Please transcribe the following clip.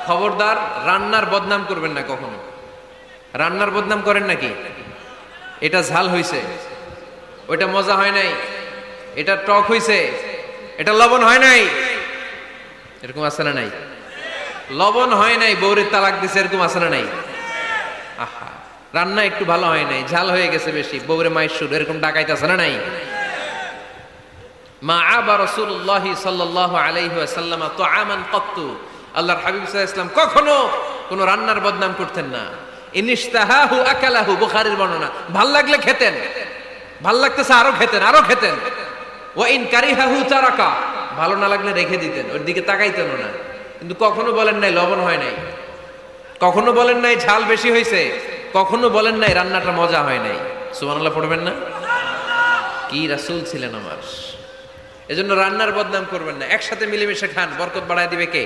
খবরদার রান্নার বদনাম করবেন না কখনো। রান্নার বদনাম করেন নাকি? এটা ঝাল হইছে, ওইটা মজা হয় নাই, এটা টক হইছে, এটা লবণ হয় নাই, এরকম আছে না নাই? লবণ হয় নাই, বউরে তালাক দিছে, এরকম আছে না নাই? আহা, রান্না একটু ভালো হয় নাই, ঝাল হয়ে গেছে বেশি, বউরে মায়ের সুর, এরকম ডাকাইতে আছে না নাই? মা আবা রাসূলুল্লাহি সাল্লাল্লাহু আলাইহি ওয়াসাল্লাম তুআমান ক্বাত্তু, আল্লাহর হাবিব সাল্লাল্লাহু আলাইহি ওয়াসাল্লাম কখনো কোন রান্নার বদনাম করতেন না। ইনিশতাহাহু আকালাহু, বুখারীর বর্ণনা। ভাল লাগলে খেতেন, ভাল লাগতেছে আরো খেতেন, আরো খেতেন। ওয়া ইন কারিহাহু তারাকা, ভালো না লাগলে রেখে দিতেন, ওর দিকে তাকাইতেন না। কিন্তু কখনো বলেন নাই লবণ হয় নাই, কখনো বলেন নাই ঝাল বেশি হয়েছে, কখনো বলেন নাই রান্নাটা মজা হয় নাই। সুবহানাল্লাহ পড়বেন না? কি রাসূল ছিলেন আমার। এজন্য রান্নার বদনাম করবেন না, একসাথে মিলেমিশে খান, বরকত বাড়ায় দিবে কে?